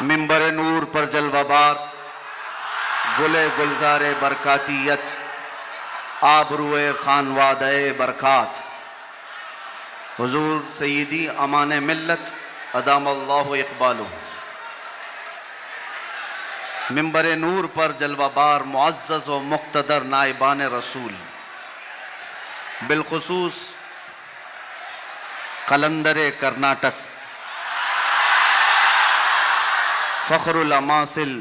منبر نور پر جلوہ بار گلے گلزار برکاتیت آبروئے خانوادہ برکات حضور سیدی امان ملت ادام اللہ اقبالہ. منبر نور پر جلوہ بار معزز و مقتدر نائبان رسول، بالخصوص قلندر کرناٹک، فخر الاماثل،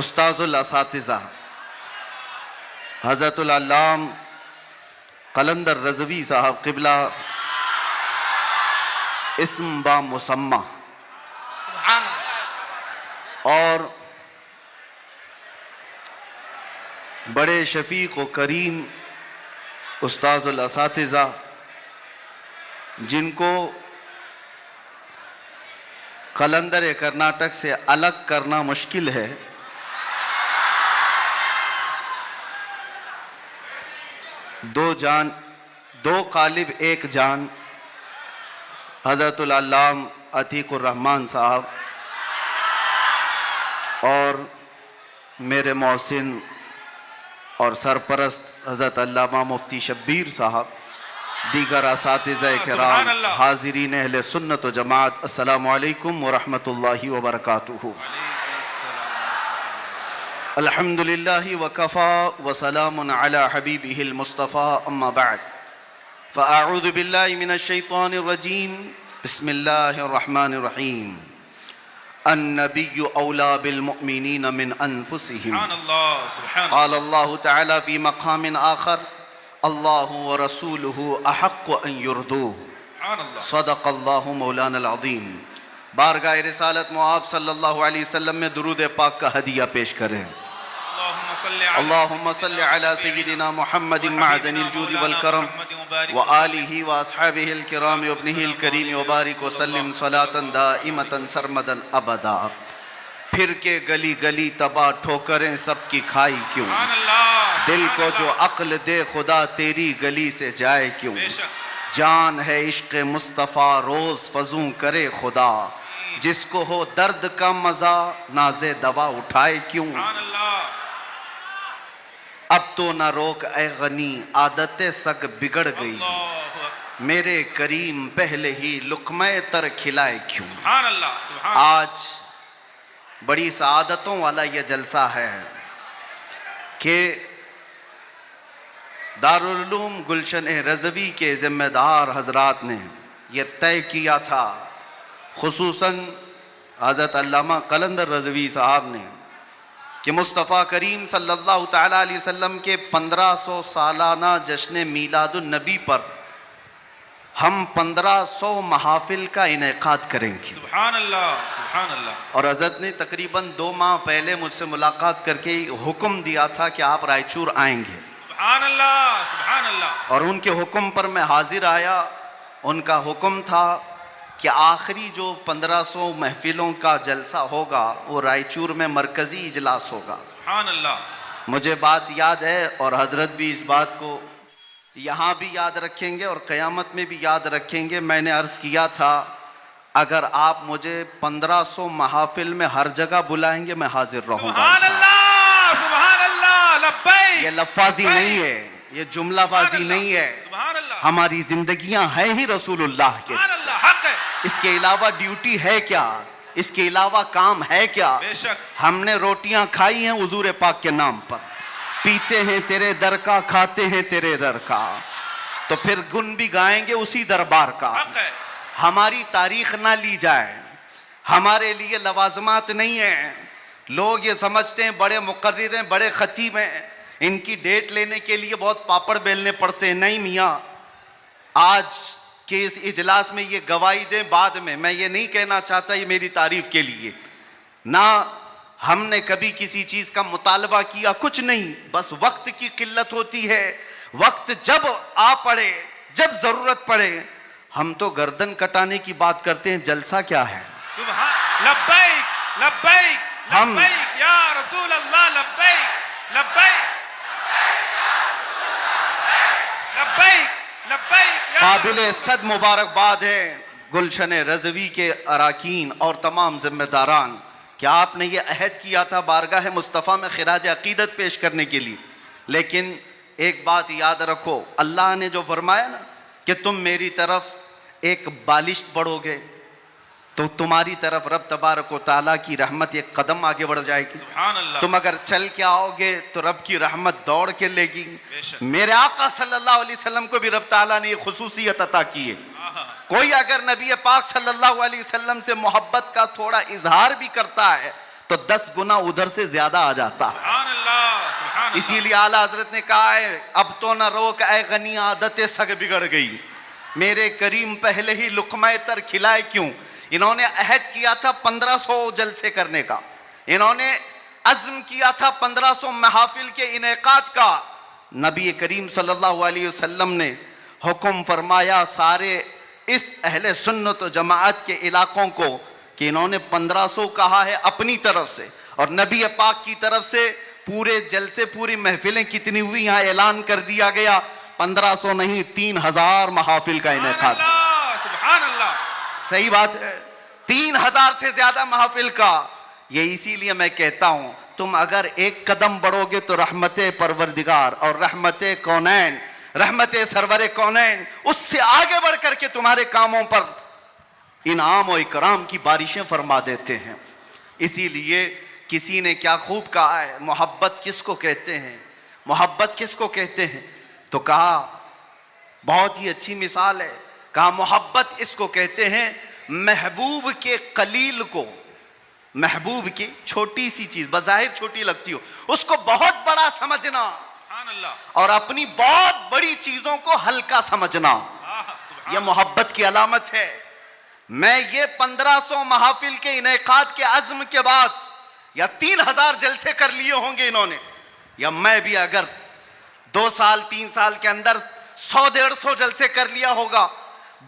استاذ الاساتذہ حضرت العلام قلندر رضوی صاحب قبلہ اسم با مسمہ، سبحان اللہ. اور بڑے شفیق و کریم استاذ الاساتذہ جن کو قلندر کرناٹک سے الگ کرنا مشکل ہے، دو قالب ایک جان، حضرت العلام عتیق الرحمن صاحب اور میرے محسن اور سرپرست حضرت علامہ مفتی شبیر صاحب، دیگر اساتذہ کرام، حاضرین اہل سنت و جماعت، السلام علیکم ورحمۃ اللہ وبرکاتہ. الحمدللہ وکفا وسلام علی حبیبہ المصطفیٰ، اما بعد فاعوذ باللہ من الشیطان الرجیم، بسم اللہ الرحمن الرحیم. النبی اولا بالمؤمنین من انفسہم، سبحان اللہ. سبحان قال اللہ تعالی فی مقام آخر اللہ ورسولہ احق ان یردوہ، اللہ. صدق اللہ مولانا العظیم. بارگاہ رسالت معاب صلی اللہ علیہ وسلم میں درود پاک کا ہدیہ پیش کریں. اللہم صلی علی سیدنا محمد معدن الجود والکرم وآلہ واصحابہ الکرام وابنہ الکریم وبارک وسلم صلاة دائمتا سرمدا ابدا. پھر کے گلی گلی تباہ ٹھوکریں سب کی کھائی کیوں، دل کو جو عقل دے خدا تیری گلی سے جائے کیوں. جان ہے عشق مصطفیٰ روز فزوں کرے خدا، جس کو ہو درد کا مزہ ناز دوا اٹھائے کیوں. اب تو نہ روک اے غنی عادت سگ بگڑ گئی، میرے کریم پہلے ہی لقمہ تر کھلائے کیوں. آج بڑی سعادتوں والا یہ جلسہ ہے کہ دارالعلوم گلشن رضوی کے ذمہ دار حضرات نے یہ طے کیا تھا، خصوصاً حضرت علامہ قلندر رضوی صاحب نے، کہ مصطفیٰ کریم صلی اللہ تعالیٰ علیہ وسلم کے 1500 سالانہ جشن میلاد النبی پر ہم 1500 محافل کا انعقاد کریں گے. سبحان اللہ. سبحان اللہ. اور حضرت نے تقریباً 2 ماہ پہلے مجھ سے ملاقات کر کے حکم دیا تھا کہ آپ رائچور آئیں گے. سبحان اللہ. سبحان اللہ. اور ان کے حکم پر میں حاضر آیا. ان کا حکم تھا کہ آخری جو 1500 محفلوں کا جلسہ ہوگا وہ رائچور میں مرکزی اجلاس ہوگا. سبحان اللہ. مجھے بات یاد ہے اور حضرت بھی اس بات کو یہاں بھی یاد رکھیں گے اور قیامت میں بھی یاد رکھیں گے. میں نے عرض کیا تھا اگر آپ مجھے 1500 محافل میں ہر جگہ بلائیں گے میں حاضر رہوں گا. سبحان اللہ. سبحان اللہ. لبیک. یہ لفاظی نہیں ہے، یہ جملہ بازی نہیں ہے. سبحان اللہ. ہماری زندگیاں ہیں ہی رسول اللہ کے. سبحان اللہ. حق ہے. اس کے علاوہ ڈیوٹی ہے کیا؟ اس کے علاوہ کام ہے کیا؟ بے شک. ہم نے روٹیاں کھائی ہیں حضور پاک کے نام پر، پیتے ہیں تیرے در کا، کھاتے ہیں تیرے در کا، تو پھر گن بھی گائیں گے اسی دربار کا. حق ہے. ہماری تاریخ نہ لی جائے، ہمارے لیے لوازمات نہیں ہیں. لوگ یہ سمجھتے ہیں بڑے مقرر ہیں، بڑے خطیب ہیں، ان کی ڈیٹ لینے کے لیے بہت پاپڑ بیلنے پڑتے ہیں. نہیں میاں، آج کہ اس اجلاس میں یہ گواہی دیں بعد میں یہ نہیں کہنا چاہتا یہ میری تعریف کے لیے، نہ ہم نے کبھی کسی چیز کا مطالبہ کیا، کچھ نہیں. بس وقت کی قلت ہوتی ہے. وقت جب آ پڑے، جب ضرورت پڑے، ہم تو گردن کٹانے کی بات کرتے ہیں. جلسہ کیا ہے؟ سبحان. لبیک. لبیک. لبیک یا رسول اللہ. لبیک. لبیک. لبیک. لبیک. قابل صد مبارکباد ہے گلشن رضوی کے اراکین اور تمام ذمہ داران، کہ آپ نے یہ عہد کیا تھا بارگاہ مصطفیٰ میں خراج عقیدت پیش کرنے کے لیے، لیکن ایک بات یاد رکھو، اللہ نے جو فرمایا نا کہ تم میری طرف ایک بالشت بڑھو گے تو تمہاری طرف رب تبارک و تعالیٰ کی رحمت ایک قدم آگے بڑھ جائے گی. سبحان اللہ. تم اگر چل کے آؤ گے تو رب کی رحمت دوڑ کے لے گی. بے شک. میرے آقا صلی اللہ علیہ وسلم کو بھی رب تعالیٰ نے یہ خصوصیت عطا کی ہے. کوئی اگر نبی پاک صلی اللہ علیہ وسلم سے محبت کا تھوڑا اظہار بھی کرتا ہے تو 10 گنا ادھر سے زیادہ آ جاتا ہے. سبحان اللہ. سبحان اللہ. اسی لیے اعلیٰ حضرت نے کہا ہے اب تو نہ روک اے غنی عادت سگ بگڑ گئی، میرے کریم پہلے ہی لقمہ تر کھلائے کیوں. انہوں نے عہد کیا تھا 1500 جلسے کرنے کا، انہوں نے عزم کیا تھا 1500 محافل کے انعقاد کا. نبی کریم صلی اللہ علیہ وسلم نے حکم فرمایا سارے اس اہل سنت و جماعت کے علاقوں کو کہ انہوں نے 1500 کہا ہے اپنی طرف سے، اور نبی پاک کی طرف سے پورے جلسے پوری محفلیں کتنی ہوئی یہاں اعلان کر دیا گیا، 1500 نہیں 3000 محافل کا انعقاد. سبحان اللہ. صحیح بات ہے، 3000 سے زیادہ محافل کا. یہ اسی لیے میں کہتا ہوں تم اگر ایک قدم بڑھو گے تو رحمت پروردگار اور رحمت کونین، رحمت سرور کونین اس سے آگے بڑھ کر کے تمہارے کاموں پر انعام و اکرام کی بارشیں فرما دیتے ہیں. اسی لیے کسی نے کیا خوب کہا ہے، محبت کس کو کہتے ہیں، محبت کس کو کہتے ہیں، تو کہا بہت ہی اچھی مثال ہے، کہا محبت اس کو کہتے ہیں محبوب کے قلیل کو، محبوب کی چھوٹی سی چیز بظاہر چھوٹی لگتی ہو اس کو بہت بڑا سمجھنا، سبحان اللہ. اور اپنی بہت بڑی چیزوں کو ہلکا سمجھنا، سبحان یہ محبت کی علامت ہے. میں یہ 1500 محافل کے انعقاد کے عزم کے بعد یا 3000 جلسے کر لیے ہوں گے انہوں نے، یا میں بھی اگر 2 سال 3 سال کے اندر 100-150 جلسے کر لیا ہوگا،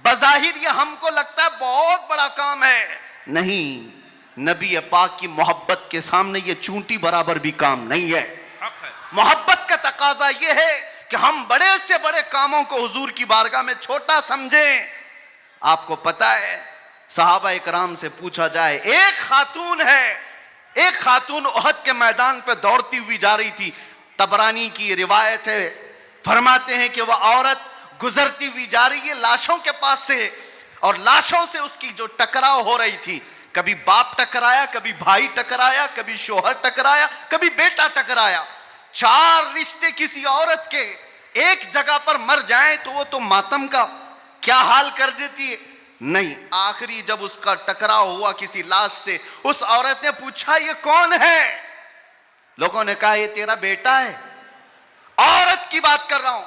بظاہر یہ ہم کو لگتا ہے بہت بڑا کام ہے، نہیں، نبی پاک کی محبت کے سامنے یہ چونٹی برابر بھی کام نہیں ہے. حق ہے. محبت کا تقاضا یہ ہے کہ ہم بڑے سے بڑے کاموں کو حضور کی بارگاہ میں چھوٹا سمجھیں. آپ کو پتہ ہے صحابہ اکرام سے پوچھا جائے، ایک خاتون ہے، ایک خاتون احد کے میدان پہ دوڑتی ہوئی جا رہی تھی، طبرانی کی روایت ہے، فرماتے ہیں کہ وہ عورت گزرتی ہوئی جا رہی ہے لاشوں کے پاس سے، اور لاشوں سے اس کی جو ٹکراؤ ہو رہی تھی، کبھی باپ ٹکرایا، کبھی بھائی ٹکرایا، کبھی شوہر ٹکرایا، کبھی بیٹا ٹکرایا. 4 رشتے کسی عورت کے ایک جگہ پر مر جائیں تو وہ تو ماتم کا کیا حال کر دیتی ہے. نہیں، آخری جب اس کا ٹکراؤ ہوا کسی لاش سے، اس عورت نے پوچھا یہ کون ہے؟ لوگوں نے کہا یہ تیرا بیٹا ہے. عورت کی بات کر رہا ہوں،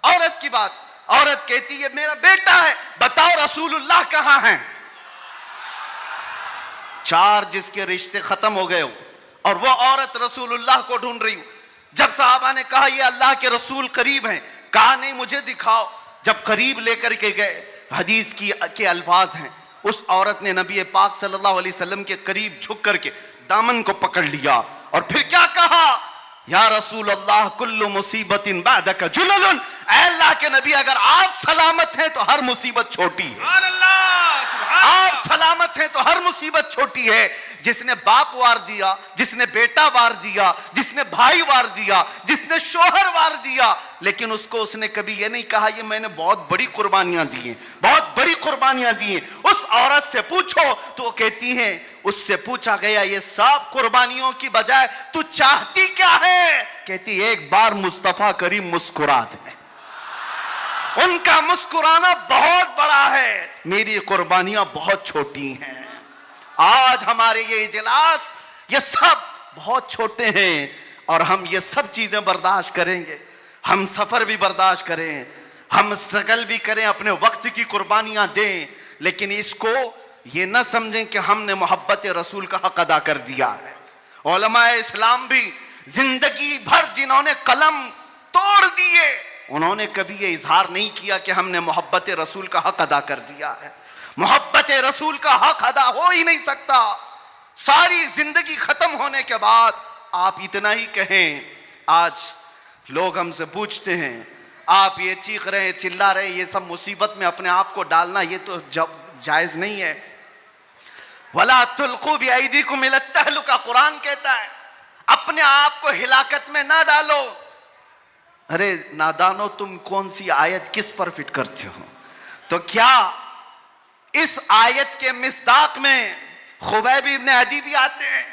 عورت کی بات. عورت کہتی ہے میرا بیٹا ہے، بتاؤ رسول اللہ کہاں ہیں؟ 4 جس کے رشتے ختم ہو گئے ہو اور وہ عورت رسول اللہ کو ڈھونڈ رہی ہو. جب صحابہ نے کہا یہ اللہ کے رسول قریب ہیں، کہا نہیں مجھے دکھاؤ. جب قریب لے کر کے گئے، حدیث کے الفاظ ہیں، اس عورت نے نبی پاک صلی اللہ علیہ وسلم کے قریب جھک کر کے دامن کو پکڑ لیا اور پھر کیا کہا، یا رسول اللہ کل مصیبت بعدک جلل. اے اللہ کے نبی اگر آپ سلامت ہیں تو ہر مصیبت چھوٹی ہے. سبحان اللہ. سبحان آپ اللہ. سلامت ہیں تو ہر مصیبت چھوٹی ہے. جس نے باپ وار دیا، جس نے بیٹا وار دیا، جس نے بھائی وار دیا، جس نے شوہر وار دیا، لیکن اس کو اس نے کبھی یہ نہیں کہا یہ میں نے بہت بڑی قربانیاں دی ہیں، بہت بڑی قربانیاں دی ہیں. اس عورت سے پوچھو تو وہ کہتی ہیں، اس سے پوچھا گیا یہ سب قربانیوں کی بجائے تو چاہتی کیا ہے؟ کہتی ایک بار مصطفیٰ کریم مسکرا دے. ان کا مسکرانا بہت بڑا ہے، میری قربانیاں بہت چھوٹی ہیں. آج ہمارے یہ اجلاس یہ سب بہت چھوٹے ہیں اور ہم یہ سب چیزیں برداشت کریں گے. ہم سفر بھی برداشت کریں، ہم اسٹرگل بھی کریں، اپنے وقت کی قربانیاں دیں، لیکن اس کو یہ نہ سمجھیں کہ ہم نے محبت رسول کا حق ادا کر دیا ہے. علماء اسلام بھی زندگی بھر جنہوں نے قلم توڑ دیے، انہوں نے کبھی یہ اظہار نہیں کیا کہ ہم نے محبت رسول کا حق ادا کر دیا ہے. محبت رسول کا حق ادا ہو ہی نہیں سکتا. ساری زندگی ختم ہونے کے بعد آپ اتنا ہی کہیں. آج لوگ ہم سے پوچھتے ہیں آپ یہ چیخ رہے ہیں، چلا رہے ہیں، یہ سب مصیبت میں اپنے آپ کو ڈالنا، یہ تو جائز نہیں ہے. وَلَا تُلْقُوا بِأَيْدِيكُمْ إِلَى التَّهْلُكَةِ قرآن کہتا ہے اپنے آپ کو ہلاکت میں نہ ڈالو. ارے نادانو تم کون سی آیت کس پر فٹ کرتے ہو؟ تو کیا اس آیت کے مصداق میں خبیب ابن عدی بھی آتے ہیں,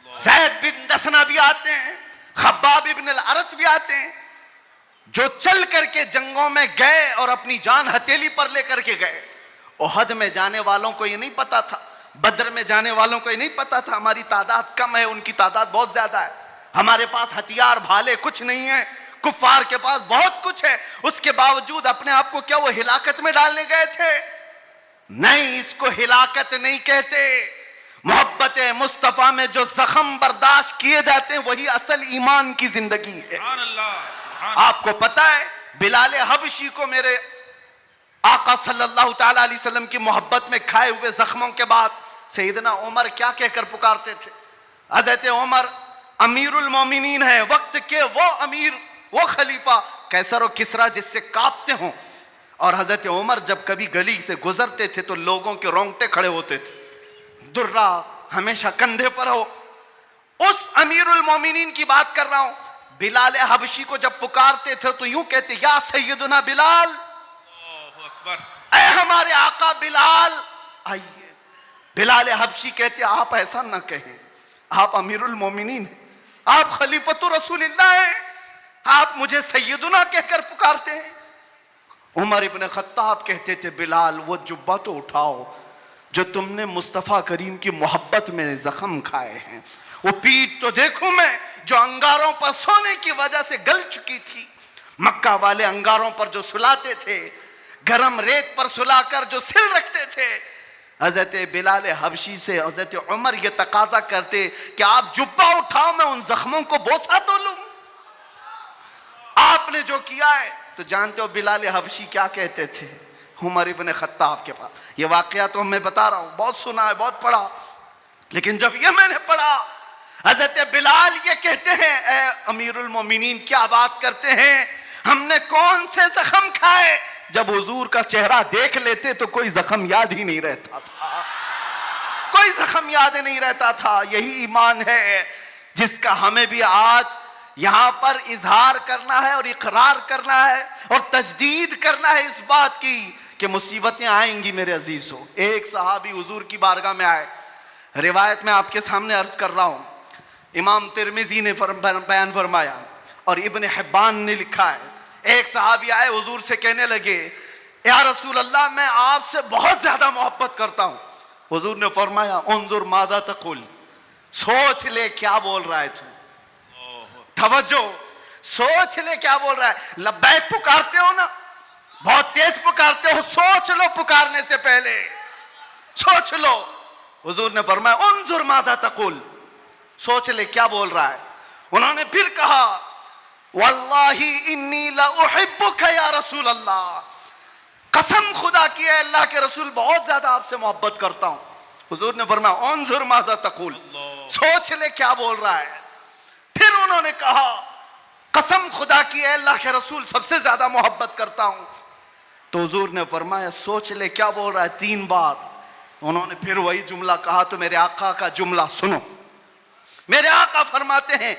زید بن دسنہ بھی آتے ہیں, خباب ابن الارت بھی آتے ہیں, جو چل کر کے جنگوں میں گئے اور اپنی جان ہتھیلی پر لے کر کے گئے. احد میں جانے والوں کو یہ نہیں پتا تھا, بدر میں جانے والوں کو یہ نہیں پتا تھا ہماری تعداد کم ہے, ان کی تعداد بہت زیادہ ہے, ہمارے پاس ہتھیار بھالے کچھ نہیں ہے, کفار کے پاس بہت کچھ ہے. اس کے باوجود اپنے آپ کو کیا وہ ہلاکت میں ڈالنے گئے تھے؟ نہیں, اس کو ہلاکت نہیں کہتے. محبت مصطفیٰ میں جو زخم برداشت کیے جاتے ہیں وہی اصل ایمان کی زندگی ہے. سبحان اللہ, سبحان آپ کو پتا ہے بلال حبشی کو میرے آقا صلی اللہ تعالی علیہ وسلم کی محبت میں کھائے ہوئے زخموں کے بعد سیدنا عمر کیا کہہ کر پکارتے تھے؟ حضرت عمر امیر المومنین ہیں, وقت کے وہ امیر, وہ خلیفہ قیصر و کسریٰ جس سے کانپتے ہوں. اور حضرت عمر جب کبھی گلی سے گزرتے تھے تو لوگوں کے رونگٹے کھڑے ہوتے تھے, درہ ہمیشہ کندھے پر ہو. اس امیر المومنین کی بات کر رہا ہوں. بلال حبشی کو جب پکارتے تھے تو یوں کہتے, یا سیدنا بلال, اللہ اکبر. اے ہمارے آقا بلال آئیے. بلال حبشی کہتے آپ ایسا نہ کہیں, آپ امیر المومنین ہیں, آپ خلیفۃ رسول اللہ ہیں, آپ مجھے سیدنا کہہ کر پکارتے ہیں. عمر ابن خطاب کہتے تھے بلال وہ جبہ تو اٹھاؤ جو تم نے مصطفیٰ کریم کی محبت میں زخم کھائے ہیں, وہ پیٹھ تو دیکھوں میں جو انگاروں پر سونے کی وجہ سے گل چکی تھی. مکہ والے انگاروں پر جو سلاتے تھے, گرم ریت پر سلا کر جو سل رکھتے تھے. حضرت بلال حبشی سے حضرت عمر یہ تقاضا کرتے کہ آپ جبہ اٹھاؤ میں ان زخموں کو بوسہ تو لوں. آپ نے جو کیا ہے تو جانتے ہو بلال حبشی کیا کہتے تھے عمر ابن خطاب کے پاس؟ یہ واقعہ تو میں بتا رہا ہوں, بہت سنا ہے, بہت پڑھا, لیکن جب یہ میں نے پڑھا حضرت بلال یہ کہتے ہیں اے امیر المومنین کیا بات کرتے ہیں, ہم نے کون سے زخم کھائے؟ جب حضور کا چہرہ دیکھ لیتے تو کوئی زخم یاد ہی نہیں رہتا تھا, کوئی زخم یاد نہیں رہتا تھا. یہی ایمان ہے جس کا ہمیں بھی آج یہاں پر اظہار کرنا ہے اور اقرار کرنا ہے اور تجدید کرنا ہے اس بات کی کہ مصیبتیں آئیں گی میرے عزیزو. ایک صحابی حضور کی بارگاہ میں آئے, روایت میں آپ کے سامنے عرض کر رہا ہوں, امام ترمذی نے بیان فرمایا اور ابن حبان نے لکھا ہے. ایک صحابی آئے حضور سے کہنے لگے یا رسول اللہ میں آپ سے بہت زیادہ محبت کرتا ہوں. حضور نے فرمایا انظر ماذا تقول, سوچ لے کیا بول رہا ہے تو, توجہ, سوچ لے کیا بول رہا ہے. لبیک پکارتے ہو نا, بہت تیز پکارتے ہو, سوچ لو پکارنے سے پہلے, سوچ لو. حضور نے فرمایا انظر ماذا تقول, سوچ لے کیا بول رہا ہے. انہوں نے پھر کہا واللہ انی لاحبک یا رسول اللہ, قسم خدا کی ہے اللہ کے رسول بہت زیادہ آپ سے محبت کرتا ہوں. حضور نے فرمایا انظر ماذا تقول, سوچ لے کیا بول رہا ہے. پھر انہوں نے کہا قسم خدا کی ہے اللہ کے رسول سب سے زیادہ محبت کرتا ہوں. تو حضور نے فرمایا سوچ لے کیا بول رہا ہے 3 بار. انہوں نے پھر وہی جملہ کہا تو میرے آقا کا جملہ سنو. میرے آقا فرماتے ہیں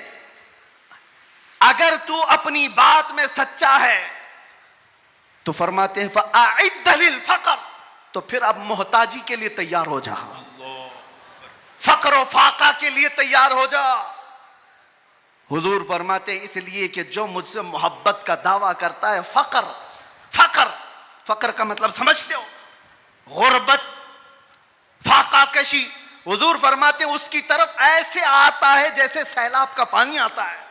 اگر تو اپنی بات میں سچا ہے تو فرماتے ہیں فَأَعِدَّ لِلْفَقَرِ, تو پھر اب محتاجی کے لیے تیار ہو جا, فقر و فاقہ کے لیے تیار ہو جا. حضور فرماتے ہیں اس لیے کہ جو مجھ سے محبت کا دعویٰ کرتا ہے فقر, فقر, فقر کا مطلب سمجھتے ہو, غربت, فاقہ کشی. حضور فرماتے ہیں اس کی طرف ایسے آتا ہے جیسے سیلاب کا پانی آتا ہے.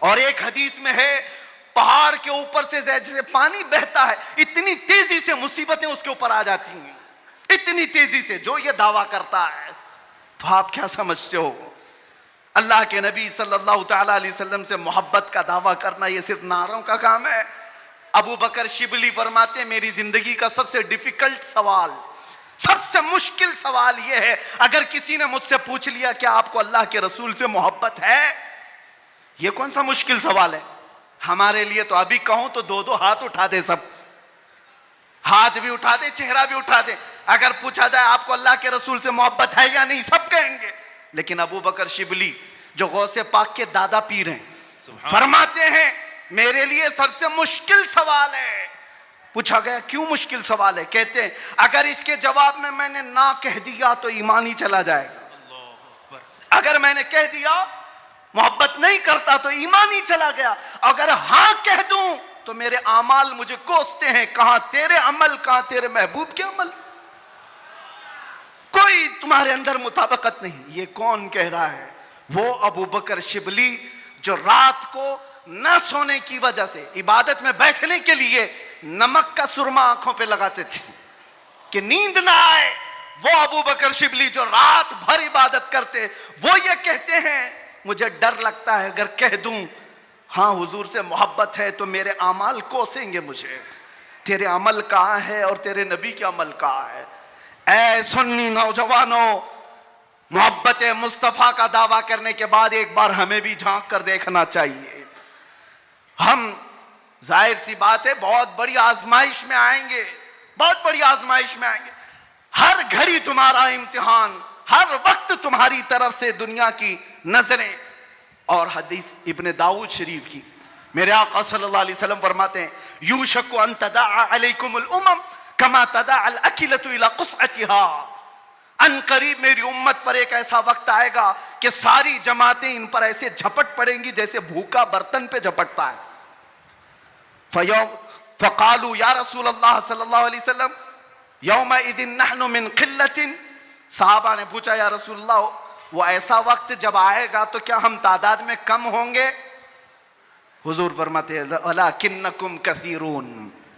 اور ایک حدیث میں ہے پہاڑ کے اوپر سے جیسے پانی بہتا ہے اتنی تیزی سے مصیبتیں اس کے اوپر آ جاتی ہیں, اتنی تیزی سے. جو یہ دعویٰ کرتا ہے تو آپ کیا سمجھتے ہو؟ اللہ کے نبی صلی اللہ تعالیٰ علیہ وسلم سے محبت کا دعویٰ کرنا یہ صرف نعروں کا کام ہے؟ ابو بکر شبلی فرماتے ہیں میری زندگی کا سب سے ڈیفیکلٹ سوال, سب سے مشکل سوال یہ ہے اگر کسی نے مجھ سے پوچھ لیا کہ آپ کو اللہ کے رسول سے محبت ہے, یہ کون سا مشکل سوال ہے ہمارے لیے. تو ابھی کہوں تو 2 ہاتھ اٹھا دے سب. ہاتھ بھی اٹھا دیں, چہرہ بھی اٹھا دیں. اگر پوچھا جائے آپ کو اللہ کے رسول سے محبت ہے یا نہیں, سب کہیں گے. لیکن ابو بکر شبلی جو غوث پاک کے دادا پیر ہیں, فرماتے ہیں میرے لیے سب سے مشکل سوال ہے. پوچھا گیا کیوں مشکل سوال ہے؟ کہتے ہیں اگر اس کے جواب میں نے نہ کہہ دیا تو ایمان ہی چلا جائے گا. اگر میں نے کہہ دیا محبت نہیں کرتا تو ایمان ہی چلا گیا. اگر ہاں کہہ دوں تو میرے اعمال مجھے کوستے ہیں. کہاں تیرے عمل, کہاں تیرے محبوب کے عمل. کوئی تمہارے اندر مطابقت نہیں. یہ کون کہہ رہا ہے؟ وہ ابو بکر شبلی جو رات کو نہ سونے کی وجہ سے عبادت میں بیٹھنے کے لیے نمک کا سرما آنکھوں پہ لگاتے تھے کہ نیند نہ آئے. وہ ابو بکر شبلی جو رات بھر عبادت کرتے, وہ یہ کہتے ہیں مجھے ڈر لگتا ہے اگر کہہ دوں ہاں حضور سے محبت ہے تو میرے اعمال کوسیں گے مجھے. تیرے عمل کہاں ہے اور تیرے نبی کے عمل کہاں ہے؟ اے سنی نوجوانوں, محبت مصطفیٰ کا دعویٰ کرنے کے بعد ایک بار ہمیں بھی جھانک کر دیکھنا چاہیے. ہم ظاہر سی بات ہے بہت بڑی آزمائش میں آئیں گے, بہت بڑی آزمائش میں آئیں گے. ہر گھڑی تمہارا امتحان, ہر وقت تمہاری طرف سے دنیا کی نظریں. اور حدیث ابن داؤد شریف کی میرے آقا صلی اللہ علیہ وسلم فرماتے ہیں یوشک ان تداعى علیکم الامم کما تداعى الاکلۃ الی قصعتها. ان قریب میری امت پر ایک ایسا وقت آئے گا کہ ساری جماعتیں ان پر ایسے جھپٹ پڑیں گی جیسے بھوکا برتن پہ جھپٹتا ہے. فقالوا یا رسول اللہ صلی اللہ علیہ وسلم یومئذ نحن من قلۃ. صحابہ نے پوچھا یا رسول اللہ وہ ایسا وقت جب آئے گا تو کیا ہم تعداد میں کم ہوں گے؟ حضور فرماتے ہیں ولکنکم کثیرون,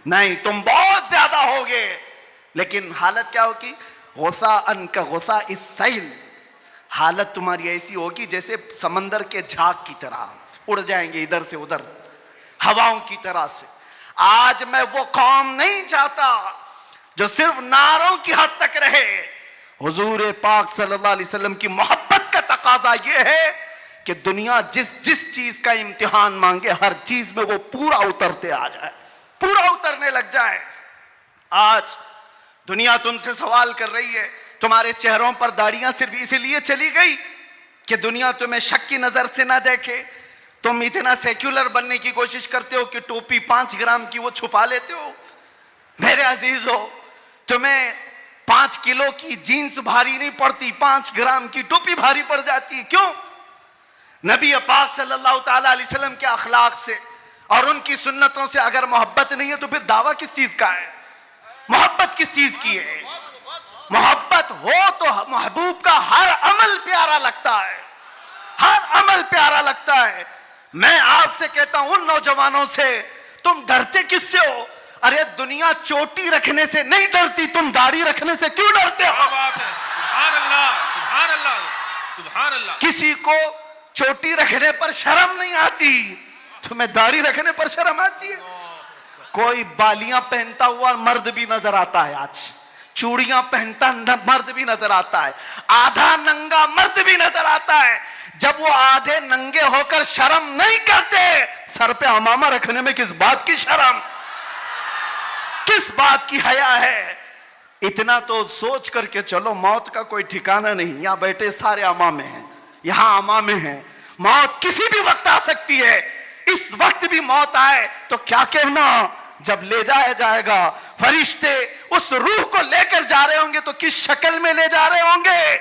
نہیں تم بہت زیادہ ہوگے. لیکن حالت کیا ہوگی؟ غثاء کا غثاء السیل. حالت تمہاری ایسی ہوگی جیسے سمندر کے جھاگ کی طرح اڑ جائیں گے ادھر سے ادھر ہواؤں کی طرح سے. آج میں وہ قوم نہیں چاہتا جو صرف نعروں کی حد تک رہے. حضور پاک صلی اللہ علیہ وسلم کی محبت کا تقاضا یہ ہے کہ دنیا جس چیز کا امتحان مانگے ہر چیز میں وہ پورا اترتے آ جائے, پورا اترنے لگ جائے. آج دنیا تم سے سوال کر رہی ہے, تمہارے چہروں پر داڑیاں صرف اسی لیے چلی گئی کہ دنیا تمہیں شک کی نظر سے نہ دیکھے. تم اتنا سیکولر بننے کی کوشش کرتے ہو کہ ٹوپی 5 گرام کی وہ چھپا لیتے ہو. میرے عزیزو, تمہیں 5 کلو کی جینس بھاری نہیں پڑتی, 5 گرام کی ٹوپی بھاری پڑ جاتی ہے. کیوں؟ نبی پاک صلی اللہ تعالی علیہ وسلم کے اخلاق سے اور ان کی سنتوں سے اگر محبت نہیں ہے تو پھر دعویٰ کس چیز کا ہے؟ محبت کس چیز کی ہے؟ محبت ہو تو محبوب کا ہر عمل پیارا لگتا ہے, ہر عمل پیارا لگتا ہے. میں آپ سے کہتا ہوں ان نوجوانوں سے, تم ڈرتے کس سے ہو؟ ارے دنیا چوٹی رکھنے سے نہیں ڈرتی, تم داڑھی رکھنے سے کیوں ڈرتے ہو؟ سبحان اللہ, سبحان اللہ, سبحان اللہ. کسی کو چوٹی رکھنے پر شرم نہیں آتی, تمہیں داڑھی رکھنے پر شرم آتی ہے. کوئی بالیاں پہنتا ہوا مرد بھی نظر آتا ہے, آج چوڑیاں پہنتا مرد بھی نظر آتا ہے, آدھا ننگا مرد بھی نظر آتا ہے. جب وہ آدھے ننگے ہو کر شرم نہیں کرتے, سر پہ امامہ رکھنے میں کس بات کی شرم, کس بات کی حیا ہے؟ اتنا تو سوچ کر کے چلو, موت کا کوئی ٹھکانہ نہیں. یہاں بیٹھے سارے امامے ہیں, یہاں امامے ہیں, موت کسی بھی وقت آ سکتی ہے. اس وقت بھی موت آئے تو کیا کہنا؟ جب لے جایا جائے گا فرشتے اس روح کو لے کر جا رہے ہوں گے تو کس شکل میں لے جا رہے ہوں گے؟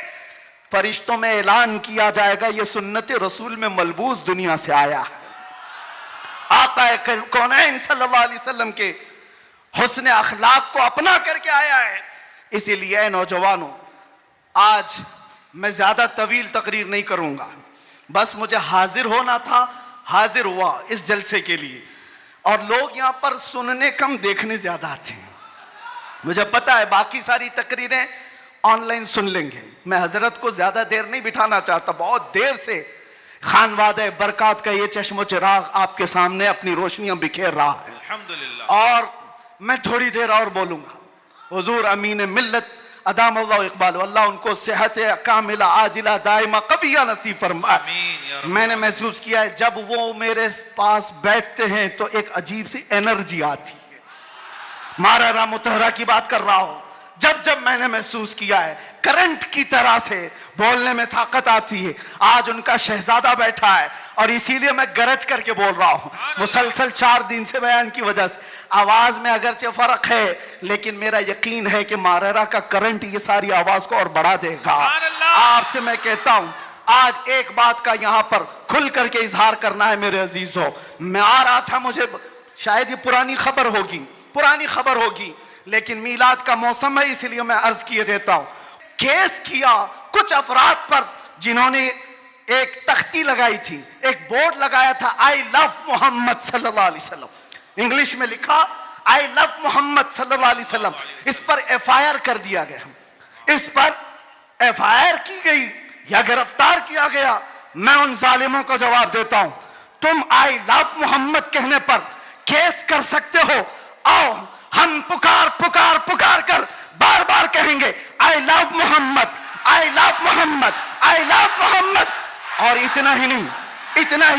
فرشتوں میں اعلان کیا جائے گا یہ سنت رسول میں ملبوس دنیا سے آیا ہے, آقا کونین صلی اللہ علیہ وسلم کے حسن اخلاق کو اپنا کر کے آیا ہے. اسی لیے اے نوجوانوں, آج میں زیادہ طویل تقریر نہیں کروں گا, بس مجھے حاضر ہونا تھا, حاضر ہوا اس جلسے کے لیے. اور لوگ یہاں پر سننے کم دیکھنے زیادہ آتے ہیں, مجھے پتا ہے باقی ساری تقریریں آن لائن سن لیں گے. میں حضرت کو زیادہ دیر نہیں بٹھانا چاہتا, بہت دیر سے خانوادہ برکات کا یہ چشم و چراغ آپ کے سامنے اپنی روشنیاں بکھیر رہا ہے. الحمدللہ. اور میں تھوڑی دیر اور بولوں گا. حضور امین ملت ادام اللہ اقبال, اللہ ان کو صحت کاملہ عاجلہ دائمہ قبیہ نصیب فرمائے. آمین یا رب. میں نے محسوس کیا ہے جب وہ میرے پاس بیٹھتے ہیں تو ایک عجیب سی انرجی آتی ہے, مارارا متحرہ کی بات کر رہا ہوں. جب جب میں نے محسوس کیا ہے کرنٹ کی طرح سے بولنے میں طاقت آتی ہے. آج ان کا شہزادہ بیٹھا ہے اور اسی لیے میں گرج کر کے بول رہا ہوں. مسلسل 4 دن سے بیان کی وجہ سے آواز میں اگرچہ فرق ہے لیکن میرا یقین ہے کہ مارارا کا کرنٹ یہ ساری آواز کو اور بڑھا دے گا. آپ سے میں کہتا ہوں آج ایک بات کا یہاں پر کھل کر کے اظہار کرنا ہے میرے عزیزوں. میں آ رہا تھا, مجھے شاید یہ پرانی خبر ہوگی لیکن میلاد کا موسم ہے اس لیے میں عرض کیے دیتا ہوں. کیس کیا کچھ افراد پر جنہوں نے ایک تختی لگائی تھی, ایک بورڈ لگایا تھا آئی لو محمد صلی اللہ علیہ وسلم, انگلش میں لکھا آئی لو محمد صلی اللہ علیہ وسلم. اس پر ایف آئی آر کر دیا گیا, اس پر ایف آئی آر کی گئی یا گرفتار کیا گیا. میں ان ظالموں کو جواب دیتا ہوں تم آئی لو محمد کہنے پر کیس کر سکتے ہو, آؤ ہم پکار کر بار بار کہیں گے آئی لو محمد, آئی لو محمد, آئی لو محمد. اور اتنا ہی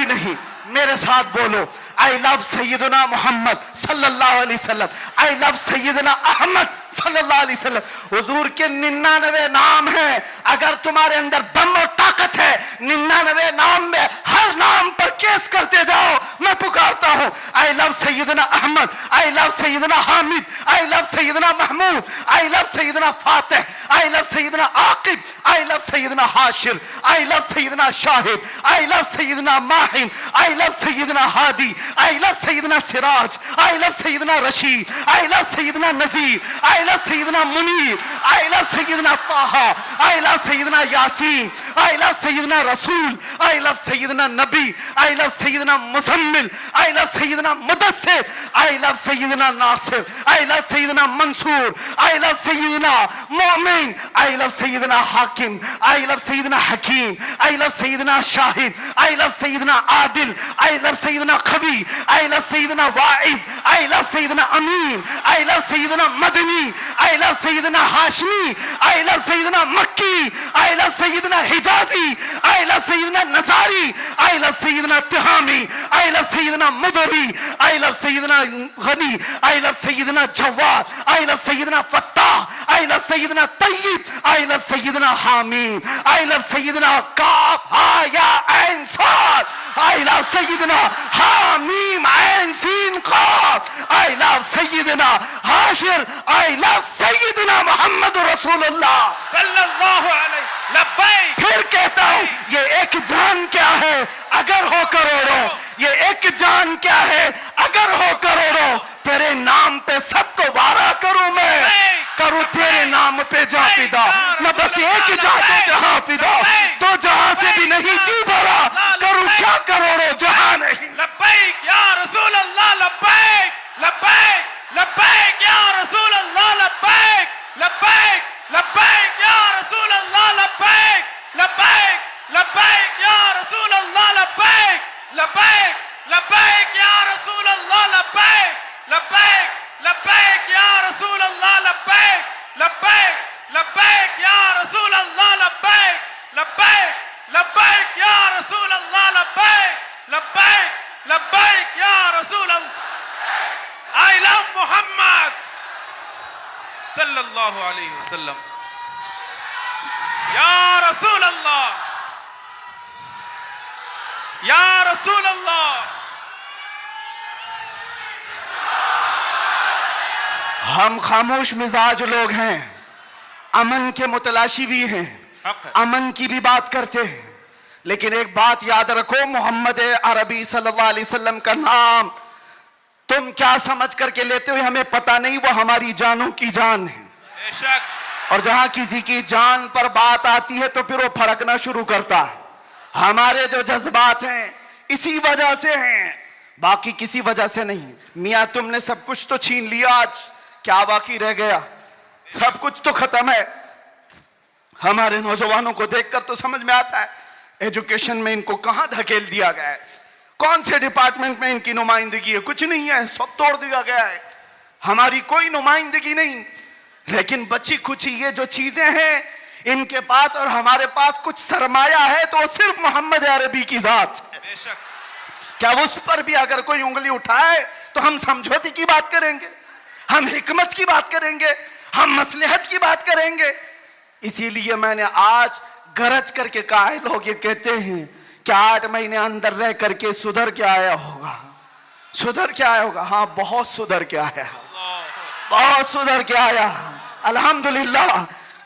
نہیں میرے ساتھ بولو آئی لو سیدنا محمد صلی اللہ علیہ وسلم, آئی لو سیدنا احمد صلی اللہ علیہ وسلم. حضور کے 99 نام ہیں, اگر تمہارے اندر دم اور طاقت ہے 99 نام میں ہر نام پر کیس کرتے جاؤ. میں پکارتا ہوں آئی لو سیدنا احمد, آئی لو سیدنا حامد, آئی لو سیدنا محمود, آئی لو سیدنا فاتح, آئی لو سیدنا عاقب, آئی لو سیدنا حاشر, آئی لو سیدنا شاہد, آئی لو سیدنا ماہن, آئی لو سیدنا ہادی, آئی لو سیدنا سراج, آئی لو سیدنا رشید, آئی لو سیدنا نذیر, آئی لو سیدنا منیر, آئی لو سیدنا طہ, آئی لو سیدنا یاسین, آئی لو سیدنا رسول, آئی لو سیدنا نبی, آئی لو سیدنا مزمل, آئی لو سیدنا مدثر, آئی لو سیدنا ناصر, آئی لو سیدنا منصور, آئی لو سیدنا مومن, آئی لو سیدنا حاکم, آئی لو سیدنا حکیم, آئی لو سیدنا شاہد, آئی لو سیدنا عادل, آئی لو سیدنا قوی, آئی لو سیدنا واعظ, آئی لو سیدنا امین, آئی لو سیدنا مدنی, آئی لو سیدنا ہاشمی, آئی لو سیدنا مکی, آئی لو سیدنا حجازی, آئی لو سیدنا نصاری, آئی لو سیدنا تہامی, آئی لو سیدنا مدری, آئی لو سیدنا غنی, آئی لو سیدنا جواد, آئی لو سیدنا فتاح, آئی لو سیدنا طیب, آئی لو سیدنا حامیم, آئی لو سیدنا کاف ہا یا عین صاد, آئی لو سیدنا حامیم عین سین قاف, آئی لو سیدنا حاشر, آئی لو سیدنا محمد رسول اللہ صلی اللہ علیہ لبیک. پھر کہتا ہوں یہ ایک جان کیا ہے اگر ہو کروڑوں, یہ ایک جان کیا ہے اگر ہو کروڑوں, تیرے نام پہ سب کو وارا کروں میں, کروں تیرے نام پہ جا فدا, نہ بس ایک جا تو جہاں فدا, تو جہاں سے بھی نہیں جی بھرا, کروں کیا کروڑوں جہاں نہیں. لبیک یا رسول اللہ, لبیک لبیک لبیک یا رسول اللہ, لبیک لبیک لبیک یا رسول اللہ, لبیک لبیک لبیک یا رسول اللہ, لبیک لبیک لبیک یا رسول اللہ, لبیک لبیک لبیک یا رسول اللہ, لبیک لبیک لبیک یا رسول اللہ, لبیک لبیک لبیک یا رسول اللہ, لبیک لبیک لبیک یا رسول اللہ. I love محمد صلی اللہ علیہ وسلم. یا رسول اللہ, یا رسول اللہ. ہم خاموش مزاج لوگ ہیں, امن کے متلاشی بھی ہیں, امن کی بھی بات کرتے ہیں, لیکن ایک بات یاد رکھو, محمد عربی صلی اللہ علیہ وسلم کا نام تم کیا سمجھ کر کے لیتے ہوئے ہمیں پتہ نہیں, وہ ہماری جانوں کی جان ہے. بے شک. اور جہاں کسی کی جان پر بات آتی ہے تو پھر وہ پھڑکنا شروع کرتا ہے. ہمارے جو جذبات ہیں اسی وجہ سے ہیں, باقی کسی وجہ سے نہیں. میاں تم نے سب کچھ تو چھین لیا, آج کیا باقی رہ گیا؟ سب کچھ تو ختم ہے. ہمارے نوجوانوں کو دیکھ کر تو سمجھ میں آتا ہے ایجوکیشن میں ان کو کہاں دھکیل دیا گیا ہے, کون سے ڈپارٹمنٹ میں ان کی نمائندگی ہے, کچھ نہیں ہے, سب توڑ دیا گیا ہے, ہماری کوئی نمائندگی نہیں. لیکن بچی کچھ یہ جو چیزیں ہیں ان کے پاس اور ہمارے پاس کچھ سرمایہ ہے تو صرف محمد عربی کی ذات. بے شک. کیا اس پر بھی اگر کوئی انگلی اٹھائے تو ہم سمجھوتی کی بات کریں گے؟ ہم حکمت کی بات کریں گے, ہم مصلحت کی بات کریں گے. اسی لیے میں نے آج گرج کر کے کہا ہے, لوگ یہ کہتے ہیں کہ 8 مہینے اندر رہ کر کے سدھر کے آیا ہوگا, سدھر کے آیا ہوگا. ہاں بہت سدھر کے آیا, بہت سدھر کے آیا. الحمدللہ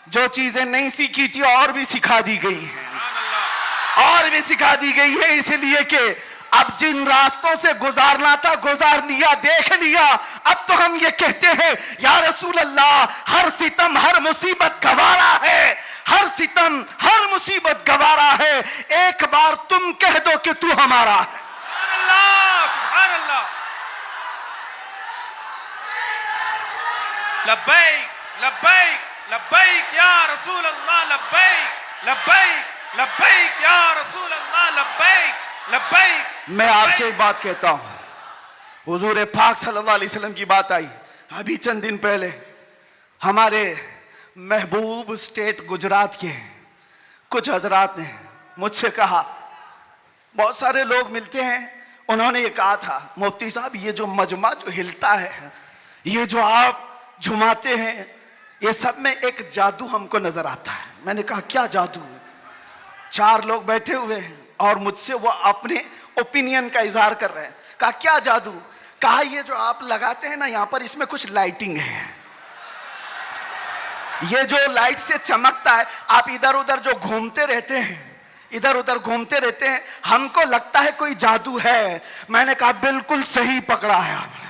جو چیزیں نہیں سیکھی تھی اور بھی سکھا دی گئی ہیں, اور بھی سکھا دی گئی ہے. اس لیے کہ اب جن راستوں سے گزارنا تھا گزار لیا, دیکھ لیا. اب تو ہم یہ کہتے ہیں یا رسول اللہ, ہر ستم ہر مصیبت گوارا ہے, ہر ستم ہر مصیبت گوارا ہے. ایک بار تم کہہ دو کہ تو ہمارا ہے. سبحان اللہ, سبحان اللہ. لبیک لبیک لبیک یا رسول اللہ, لبیک لبیک لبیک یا رسول اللہ, لبیک لبیک. میں آپ سے ایک بات کہتا ہوں, حضور پاک صلی اللہ علیہ وسلم کی بات آئی ابھی چند دن پہلے. ہمارے محبوب اسٹیٹ گجرات کے کچھ حضرات نے مجھ سے کہا, بہت سارے لوگ ملتے ہیں, انہوں نے یہ کہا تھا مفتی صاحب یہ جو مجمع جو ہلتا ہے, یہ جو آپ جھماتے ہیں, یہ سب میں ایک جادو ہم کو نظر آتا ہے. میں نے کہا کیا جادو؟ 4 لوگ بیٹھے ہوئے ہیں اور مجھ سے وہ اپنے اوپینین کا اظہار کر رہے ہیں. کہا کیا جادو؟ کہا یہ جو آپ لگاتے ہیں نا یہاں پر, اس میں کچھ لائٹنگ ہے, یہ جو لائٹ سے چمکتا ہے, آپ ادھر ادھر جو گھومتے رہتے ہیں, ادھر ادھر گھومتے رہتے ہیں, ہم کو لگتا ہے کوئی جادو ہے. میں نے کہا بالکل صحیح پکڑا ہے آپ نے,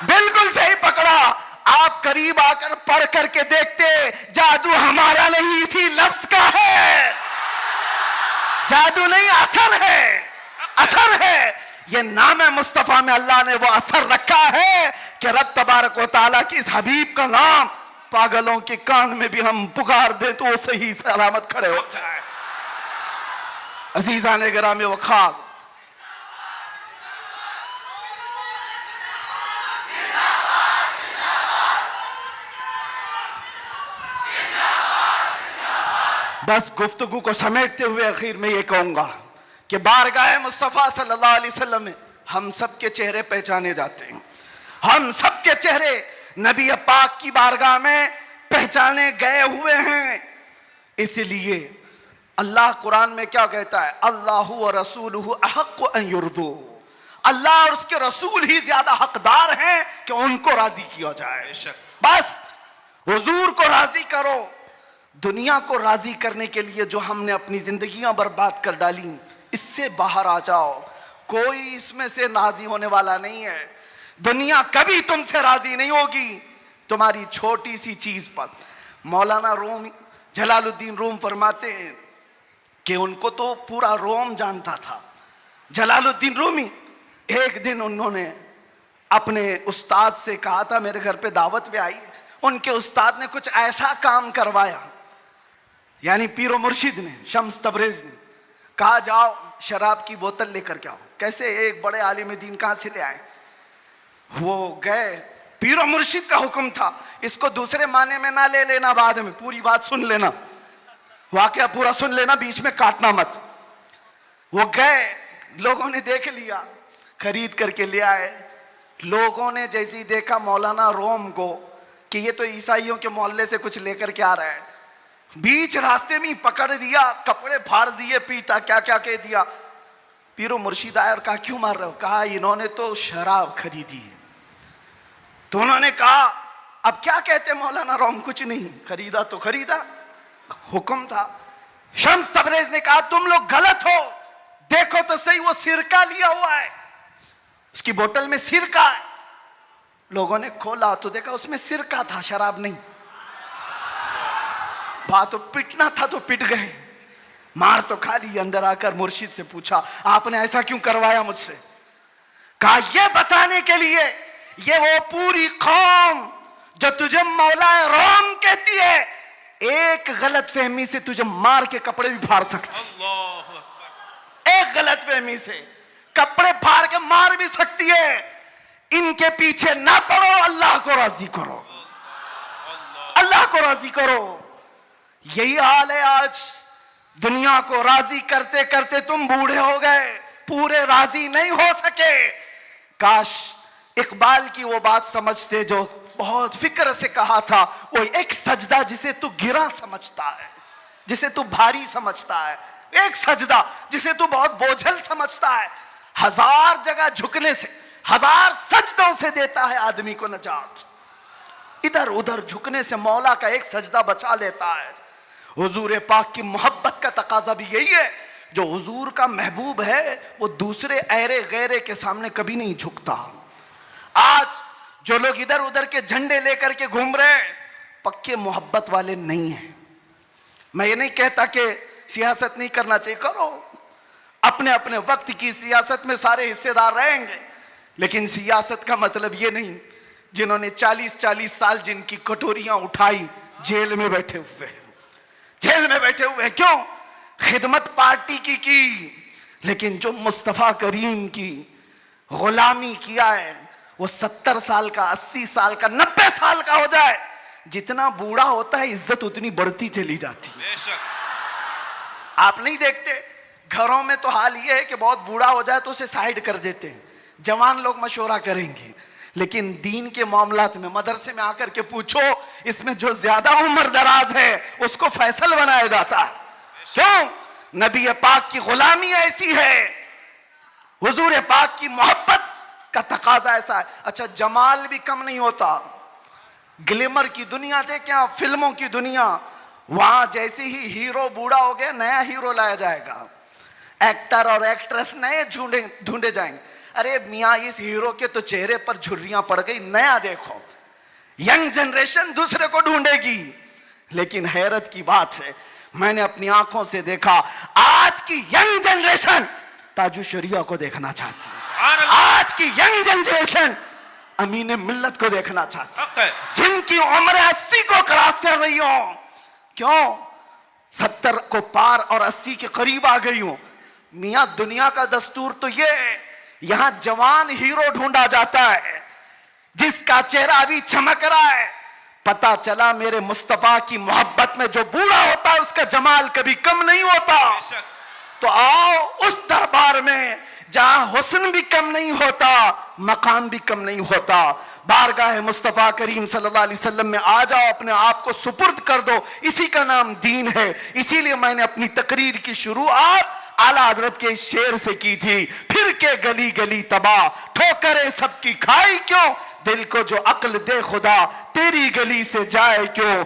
بالکل صحیح پکڑا. آپ قریب آ کر پڑھ کر کے دیکھتے, جادو ہمارا نہیں اسی لفظ کا ہے. جادو نہیں, اثر ہے, اثر ہے. یہ نام مصطفیٰ میں اللہ نے وہ اثر رکھا ہے کہ رب تبارک و تعالیٰ کی اس حبیب کا نام پاگلوں کے کان میں بھی ہم پکار دیں تو وہ صحیح سلامت کھڑے ہو جائے. عزیزان گرامی وقار, بس گفتگو کو سمیٹتے ہوئے اخیر میں یہ کہوں گا کہ بارگاہ مصطفیٰ صلی اللہ علیہ وسلم میں ہم سب کے چہرے پہچانے جاتے ہیں. ہم سب کے چہرے نبی پاک کی بارگاہ میں پہچانے گئے ہوئے ہیں. اس لیے اللہ قرآن میں کیا کہتا ہے, اللہ و رسولہ احق ان یرضوا, اللہ اور اس کے رسول ہی زیادہ حقدار ہیں کہ ان کو راضی کیا جائے. بس حضور کو راضی کرو. دنیا کو راضی کرنے کے لیے جو ہم نے اپنی زندگیاں برباد کر ڈالی, اس سے باہر آ جاؤ. کوئی اس میں سے راضی ہونے والا نہیں ہے. دنیا کبھی تم سے راضی نہیں ہوگی تمہاری چھوٹی سی چیز پر. مولانا روم جلال الدین روم فرماتے ہیں کہ ان کو تو پورا روم جانتا تھا. جلال الدین رومی ایک دن انہوں نے اپنے استاد سے کہا تھا, میرے گھر پہ دعوت پہ آئی. ان کے استاد نے کچھ ایسا کام کروایا, یعنی پیر و مرشد نے, شمس تبریز نے کہا جاؤ شراب کی بوتل لے کر کے آؤ. کیسے ایک بڑے عالم دین کہاں سے لے آئے؟ وہ گئے, پیر و مرشد کا حکم تھا, اس کو دوسرے معنی میں نہ لے لینا, بعد میں پوری بات سن لینا, واقعہ پورا سن لینا, بیچ میں کاٹنا مت. وہ گئے, لوگوں نے دیکھ لیا, خرید کر کے لے آئے. لوگوں نے جیسے دیکھا مولانا روم کو کہ یہ تو عیسائیوں کے محلے سے کچھ لے کر کے آ رہا ہے, بیچ راستے میں پکڑ دیا, کپڑے پھاڑ دیے, پیٹا, کیا کیا کہہ دیا. پیر و مرشد آئے اور کہا کیوں مار رہے ہو؟ کہا انہوں نے تو شراب خریدی ہے. تو انہوں نے کہا اب کیا کہتے مولانا روم؟ کچھ نہیں, خریدا تو خریدا, حکم تھا. شمس تبریز نے کہا تم لوگ غلط ہو, دیکھو تو صحیح وہ سرکہ لیا ہوا ہے, اس کی بوتل میں سرکہ ہے. لوگوں نے کھولا تو دیکھا اس میں سرکہ تھا, شراب نہیں. بات تو پٹنا تھا تو پٹ گئے, مار تو کھا لی. اندر آ کر مرشد سے پوچھا آپ نے ایسا کیوں کروایا مجھ سے؟ کہا یہ بتانے کے لیے یہ وہ پوری قوم جو تجھے مولا روم کہتی ہے, ایک غلط فہمی سے تجھے مار کے کپڑے بھی پھاڑ سکتی, ایک غلط فہمی سے کپڑے پھاڑ کے مار بھی سکتی ہے. ان کے پیچھے نہ پڑو, اللہ کو راضی کرو, اللہ کو راضی کرو. یہی حال ہے آج. دنیا کو راضی کرتے کرتے تم بوڑھے ہو گئے, پورے راضی نہیں ہو سکے. کاش اقبال کی وہ بات سمجھتے جو بہت فکر سے کہا تھا, وہ ایک سجدہ جسے تو گرا سمجھتا ہے, جسے تو بھاری سمجھتا ہے, ایک سجدہ جسے تو بہت بوجھل سمجھتا ہے, 1000 جگہ جھکنے سے, 1000 سجدوں سے دیتا ہے آدمی کو نجات. ادھر ادھر جھکنے سے مولا کا ایک سجدہ بچا لیتا ہے. حضور پاک کی محبت کا تقاضا بھی یہی ہے. جو حضور کا محبوب ہے وہ دوسرے ایرے غیرے کے سامنے کبھی نہیں جھکتا. آج جو لوگ ادھر ادھر کے جھنڈے لے کر کے گھوم رہے ہیں پکے محبت والے نہیں ہیں. میں یہ نہیں کہتا کہ سیاست نہیں کرنا چاہیے, کرو, اپنے اپنے وقت کی سیاست میں سارے حصے دار رہیں گے, لیکن سیاست کا مطلب یہ نہیں جنہوں نے 40 سال جن کی کٹوریاں اٹھائی جیل میں بیٹھے ہوئے ہیں, جیل میں بیٹھے ہوئے ہیں. کیوں؟ خدمت پارٹی کی, لیکن جو مصطفیٰ کریم کی غلامی کیا ہے وہ 70 سال کا, 80 سال کا, 90 سال کا ہو جائے, جتنا بوڑھا ہوتا ہے عزت اتنی بڑھتی چلی جاتی ہے. بے شک. آپ نہیں دیکھتے گھروں میں تو حال یہ ہے کہ بہت بوڑھا ہو جائے تو اسے سائیڈ کر دیتے ہیں, جوان لوگ مشورہ کریں گے, لیکن دین کے معاملات میں مدرسے میں آ کر کے پوچھو, اس میں جو زیادہ عمر دراز ہے اس کو فیصل بنایا جاتا ہے. کیوں؟ نبی پاک کی غلامی ایسی ہے, حضور پاک کی محبت کا تقاضا ایسا ہے. اچھا, جمال بھی کم نہیں ہوتا. گلیمر کی دنیا دیکھیں آپ, فلموں کی دنیا, وہاں جیسے ہی ہیرو بوڑھا ہو گیا نیا ہیرو لایا جائے گا, ایکٹر اور ایکٹریس نئے ڈھونڈے جائیں گے. ارے میاں اس ہیرو کے تو چہرے پر جھریاں پڑ گئی, نیا دیکھو. ینگ جنریشن دوسرے کو ڈھونڈے گی. لیکن حیرت کی بات ہے, میں نے اپنی آنکھوں سے دیکھا آج کی ینگ جنریشن تاج الشریعہ کو دیکھنا چاہتی ہے. آج کی ینگ جنریشن امین ملت کو دیکھنا چاہتی ہے, جن کی عمر 80 کو کراس کر رہی ہوں. کیوں؟ 70 کو پار اور 80 کے قریب آ گئی ہوں. میاں دنیا کا دستور تو یہ ہے, یہاں جوان ہیرو ڈھونڈا جاتا ہے جس کا چہرہ ابھی چمک رہا ہے. پتا چلا میرے مصطفیٰ کی محبت میں جو بوڑھا ہوتا ہے اس کا جمال کبھی کم نہیں ہوتا. تو آؤ اس دربار میں جہاں حسن بھی کم نہیں ہوتا, مقام بھی کم نہیں ہوتا. بارگاہ مصطفیٰ کریم صلی اللہ علیہ وسلم میں آ جاؤ, اپنے آپ کو سپرد کر دو, اسی کا نام دین ہے. اسی لیے میں نے اپنی تقریر کی شروعات اعلیٰ حضرت کے شعر سے کی تھی, پھر کے گلی گلی تباہ ٹھوکریں سب کی کھائی کیوں, دل کو جو عقل دے خدا تیری گلی سے جائے کیوں.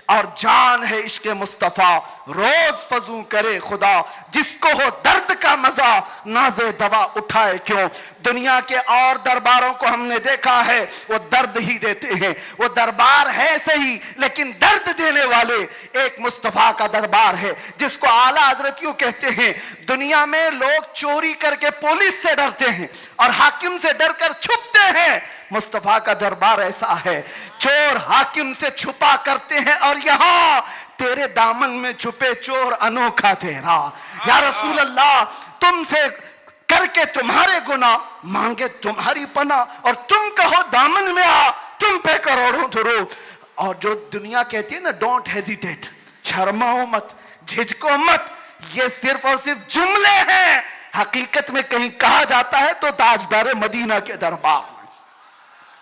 اور جان ہے عشق مصطفیٰ روز فضوں کرے خدا, جس کو ہو درد کا مزہ ناز دوا اٹھائے کیوں. دنیا کے اور درباروں کو ہم نے دیکھا ہے وہ درد ہی دیتے ہیں, وہ دربار ہے صحیح لیکن درد دینے والے. ایک مصطفیٰ کا دربار ہے جس کو اعلیٰ حضرت یوں کہتے ہیں, دنیا میں لوگ چوری کر کے پولیس سے ڈرتے ہیں اور حاکم سے ڈر کر چھپتے ہیں, مصطفیٰ کا دربار ایسا ہے, چور حاکم سے چھپا کرتے ہیں اور یہاں تیرے دامن میں چھپے چور انوکھا تیرا. یا رسول اللہ, تم سے کر کے تمہارے گناہ مانگے تمہاری پناہ, اور تم کہو دامن میں آ تم پہ کروڑوں درود. اور جو دنیا کہتی ہے نا ڈونٹ ہیزیٹیٹ, شرماؤ مت, جھجکو مت, یہ صرف اور صرف جملے ہیں. حقیقت میں کہیں کہا جاتا ہے تو تاجدار مدینہ کے دربار میں.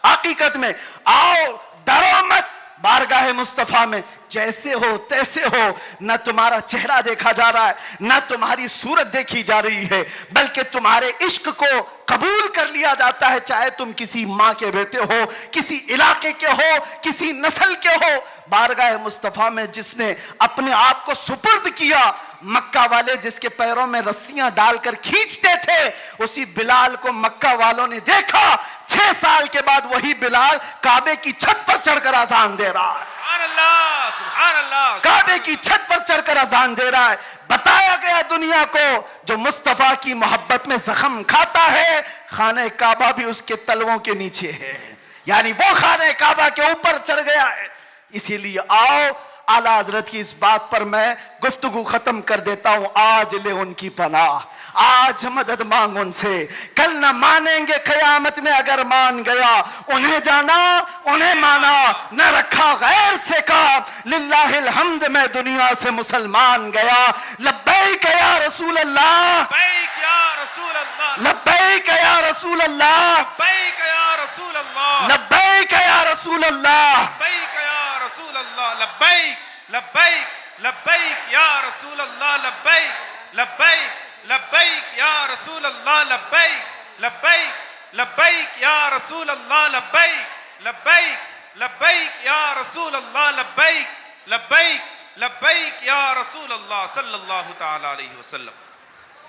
حقیقت میں آؤ, ڈرو مت, بارگاہ مصطفیٰ میں جیسے ہو تیسے ہو. نہ تمہارا چہرہ دیکھا جا رہا ہے, نہ تمہاری صورت دیکھی جا رہی ہے, بلکہ تمہارے عشق کو قبول کر لیا جاتا ہے, چاہے تم کسی ماں کے بیٹے ہو, کسی علاقے کے ہو, کسی نسل کے ہو. بارگاہ مصطفیٰ میں جس نے اپنے آپ کو سپرد کیا, مکہ والے جس کے پیروں میں رسیاں ڈال کر کھینچتے تھے, اسی بلال کو مکہ والوں نے دیکھا. 6 سال کے بعد وہی بلال کعبے کی چھت پر چڑھ کر اذان دے رہا ہے. سبحان اللہ, سبحان اللہ. کعبے کی چھت پر چڑھ کر اذان دے رہا ہے. بتایا گیا دنیا کو جو مصطفیٰ کی محبت میں زخم کھاتا ہے, خانہ کعبہ بھی اس کے تلووں کے نیچے ہے, یعنی وہ خانہ کعبہ کے اوپر چڑھ گیا ہے. اسی لیے آؤ, اعلیٰ حضرت کی اس بات پر میں گفتگو ختم کر دیتا ہوں. آج لے ان کی پناہ, آج مدد مانگ ان سے, کل نہ مانیں گے قیامت میں اگر مان گیا. انہیں جانا انہیں مانا, نہ رکھا غیر سے کام, للہ الحمد میں دنیا سے مسلمان گیا. لبیک یا رسول اللہ, لبیک یا رسول اللہ, لبیک لبیک یا رسول اللہ، لبیک یا رسول اللہ، لبیک یا رسول اللہ، لبیک یا رسول اللہ، لبیک لبیک لبیک یا رسول اللہ، لبیک لبیک لبیک یا رسول اللہ، لبیک لبیک لبیک یا رسول اللہ، لبیک لبیک لبیک یا رسول اللہ، لبیک لبیک لبیک یا رسول اللہ صلی اللہ تعالی علیہ وسلم۔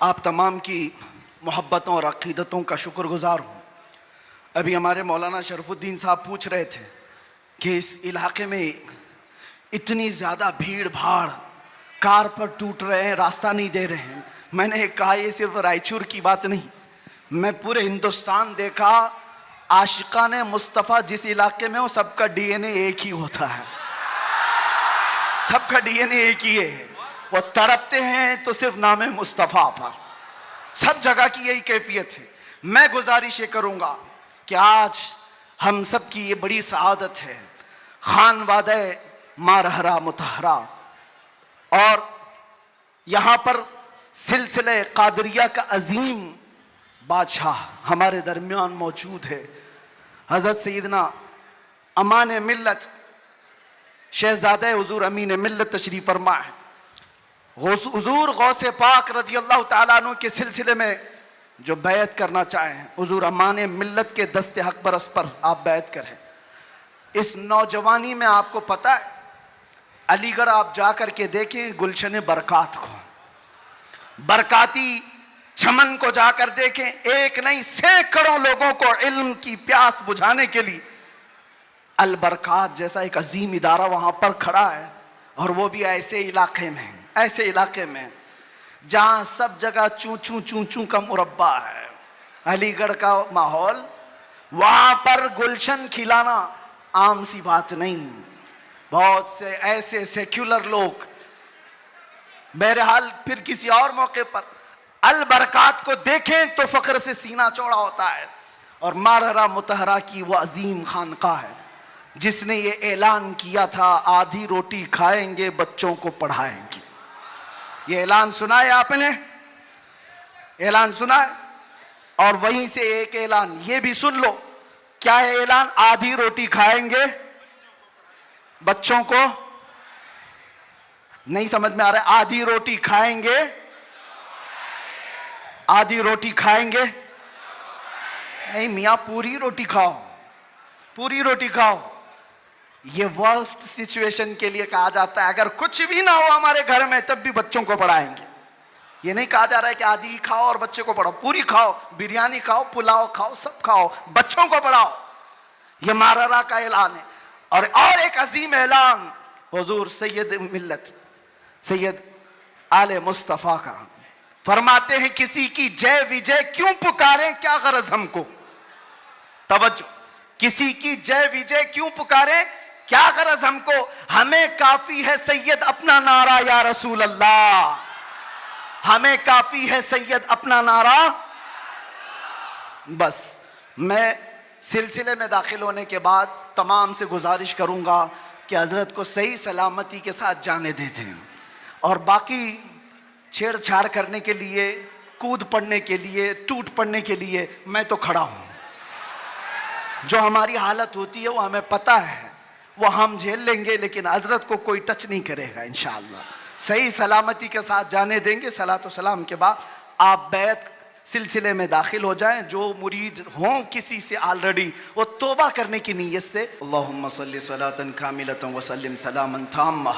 آپ تمام کی محبتوں اور عقیدتوں کا شکر گزار ہوں۔ ابھی ہمارے مولانا شرف الدین صاحب پوچھ رہے تھے کہ اس علاقے میں اتنی زیادہ بھیڑ بھاڑ، کار پر ٹوٹ رہے ہیں، راستہ نہیں دے رہے ہیں۔ میں نے کہا یہ صرف رائچور کی بات نہیں، میں پورے ہندوستان دیکھا، عاشقان مصطفیٰ جس علاقے میں ہو سب کا ڈی این اے ایک ہی ہوتا ہے، سب کا ڈی این اے ایک ہی ہے، وہ تڑپتے ہیں تو صرف نام مصطفیٰ پر، سب جگہ کی یہی کیفیت ہے۔ میں گزارش یہ کروں گا کہ آج ہم سب کی یہ بڑی سعادت ہے، خان وادہ مارہرا متحرہ، اور یہاں پر سلسلہ قادریہ کا عظیم بادشاہ ہمارے درمیان موجود ہے، حضرت سیدنا امان ملت شہزادہ حضور امین ملت تشریف فرما ہے۔ حضور غوث پاک رضی اللہ تعالیٰ عنہ کے سلسلے میں جو بیعت کرنا چاہیں، حضور امان ملت کے دست حق برس پر آپ بیعت کریں۔ اس نوجوانی میں آپ کو پتہ ہے، علی گڑھ آپ جا کر کے دیکھیں گلشن برکات کو، برکاتی چمن کو جا کر دیکھیں، ایک نہیں سینکڑوں لوگوں کو علم کی پیاس بجھانے کے لیے البرکات جیسا ایک عظیم ادارہ وہاں پر کھڑا ہے، اور وہ بھی ایسے علاقے میں جہاں سب جگہ چوں چوں کا مربع ہے۔ علی گڑھ کا ماحول، وہاں پر گلشن کھلانا عام سی بات نہیں۔ بہت سے ایسے سیکولر لوگ، بہرحال پھر کسی اور موقع پر البرکات کو دیکھیں تو فخر سے سینہ چوڑا ہوتا ہے، اور مارہرا متحرہ کی وہ عظیم خانقاہ ہے جس نے یہ اعلان کیا تھا آدھی روٹی کھائیں گے بچوں کو پڑھائیں گے۔ یہ اعلان سنا ہے آپ نے؟ اعلان سنا ہے؟ اور وہیں سے ایک اعلان یہ بھی سن لو، کیا ہے اعلان؟ آدھی روٹی کھائیں گے بچوں کو، نہیں سمجھ میں آ رہا ہے؟ آدھی روٹی کھائیں گے، آدھی روٹی کھائیں گے، نہیں میاں پوری روٹی کھاؤ، پوری روٹی کھاؤ۔ یہ ورسٹ سچویشن کے لیے کہا جاتا ہے، اگر کچھ بھی نہ ہو ہمارے گھر میں تب بھی بچوں کو پڑھائیں گے۔ یہ نہیں کہا جا رہا ہے کہ آدھی کھاؤ اور بچے کو پڑھاؤ، پوری کھاؤ، بریانی کھاؤ، پلاؤ کھاؤ، سب کھاؤ، بچوں کو پڑھاؤ۔ یہ مارہرا کا اعلان ہے۔ اور ایک عظیم اعلان حضور سید ملت سید آل مصطفیٰ کا، فرماتے ہیں کسی کی جے وجے کیوں پکاریں، کیا غرض ہم کو؟ توجہ، کسی کی جے وجے کیوں پکاریں، کیا غرض ہم کو؟ ہمیں کافی ہے سید اپنا نعرہ یا رسول اللہ، ہمیں کافی ہے سید اپنا نعرہ۔ بس میں سلسلے میں داخل ہونے کے بعد تمام سے گزارش کروں گا کہ حضرت کو صحیح سلامتی کے ساتھ جانے دیتے ہیں، اور باقی چھیڑ چھاڑ کرنے کے لیے، کود پڑنے کے لیے، ٹوٹ پڑنے کے لیے میں تو کھڑا ہوں۔ جو ہماری حالت ہوتی ہے وہ ہمیں پتہ ہے، وہ ہم جھیل لیں گے، لیکن حضرت کو کوئی ٹچ نہیں کرے گا انشاءاللہ۔ صحیح سلامتی کے ساتھ جانے دیں گے۔ صلاۃ و سلام کے بعد آپ بیعت سلسلے میں داخل ہو جائیں۔ جو مرید ہوں کسی سے آلریڈی، وہ توبہ کرنے کی نیت سے اللہم صلی صلاة کاملة وسلم سلاما تاما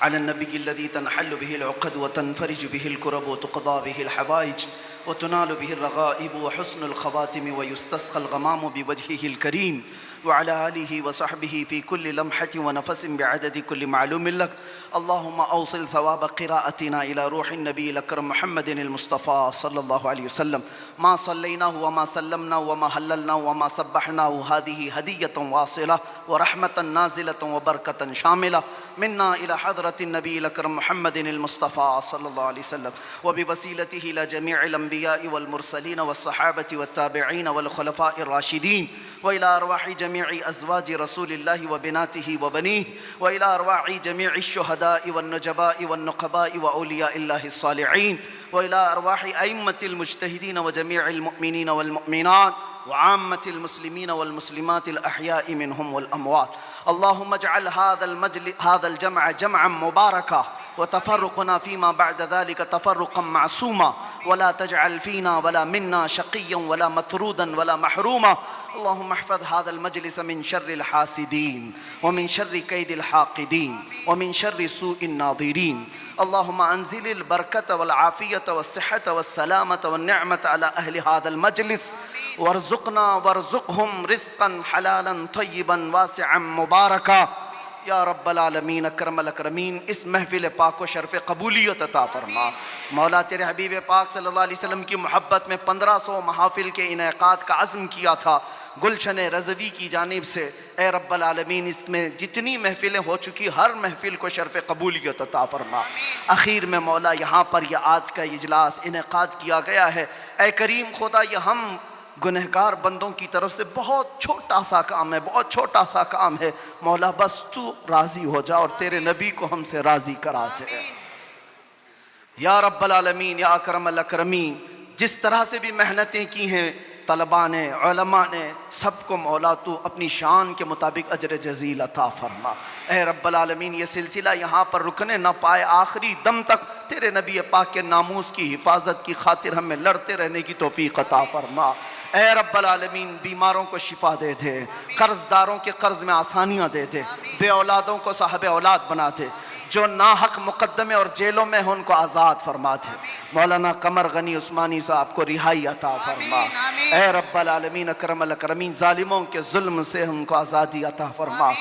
على النبی الذي تنحل به العقد وتنفرج به الكرب وتقضى به الحوائج وتنال به الرغائب وحسن الخواتم ويستسقى الغمام بوجهه الكريم وعلى آله وصحبه في كل لمحة ونفس بعدد كل معلوم لك. اللهم أوصل ثواب قراءتنا إلى روح النبي الأكرم محمد المصطفى صلى الله عليه وسلم. ما صليناه وما سلمنا وما هللنا وما سبحناه هذه هدية واصلة ورحمة نازلة وبركة شاملة منا إلى حضرة النبي الأكرم محمد المصطفى صلى الله عليه وسلم، وبوسيلته إلى جميع الأنبياء والمرسلين والصحابة والتابعين والخلفاء الراشدين، وإلى أرواح جميع جميع أزواج رسول الله وبناته وبنيه وإلى أرواح جميع الشهداء والنجباء والنقباء وأولياء الله الصالحين وإلى أرواح أئمة المجتهدين وجميع المؤمنين والمؤمنات وعامة المسلمين والمسلمات الأحياء منهم والأموات. اللهم اجعل هذا الجمع جمعا مباركا وتفرقنا فيما بعد ذلك تفرقا معصوما ولا تجعل فينا ولا منا شقيا ولا مطرودا ولا محروما. اللهم احفظ هذا المجلس من شر الحاسدين ومن شر كيد الحاقدين ومن شر سوء الناظرين. اللهم انزل البركة والعافية والصحة والسلامة والنعمة على أهل هذا المجلس وارزقنا وارزقهم رزقا حلالا طيبا واسعا مباركا یا رب العالمین اکرم الاکرمین. اس محفل پاک کو شرف قبولیت عطا فرما. مولا تیرے حبیب پاک صلی اللہ علیہ وسلم کی محبت میں 1500 محافل کے انعقاد کا عزم کیا تھا گلشن رضوی کی جانب سے. اے رب العالمین اس میں جتنی محفلیں ہو چکی ہر محفل کو شرف قبولیت عطا فرما. اخیر میں مولا یہاں پر یہ آج کا اجلاس انعقاد کیا گیا ہے. اے کریم خدا یہ ہم گنہگار بندوں کی طرف سے بہت چھوٹا سا کام ہے، بہت چھوٹا سا کام ہے. مولا بس تو راضی ہو جا اور تیرے نبی کو ہم سے راضی کرا دے یا رب العالمین یا اکرم الاکرمین. جس طرح سے بھی محنتیں کی ہیں طلباء نے، علماء نے، سب کو مولا تو اپنی شان کے مطابق اجر جزیل عطا فرما. اے رب العالمین یہ سلسلہ یہاں پر رکنے نہ پائے، آخری دم تک تیرے نبی پاک کے ناموس کی حفاظت کی خاطر ہمیں لڑتے رہنے کی توفیق عطا فرما. اے رب العالمین بیماروں کو شفا دے دے، قرض داروں کے قرض میں آسانیاں دے دے، بے اولادوں کو صاحب اولاد بنا دے، جو ناحق مقدمے اور جیلوں میں ہیں ان کو آزاد فرما دے. مولانا قمر غنی عثمانی صاحب کو رہائی عطا فرما. اے رب العالمین اکرم الاکرمین ظالموں کے ظلم سے ان کو آزادی عطا فرما.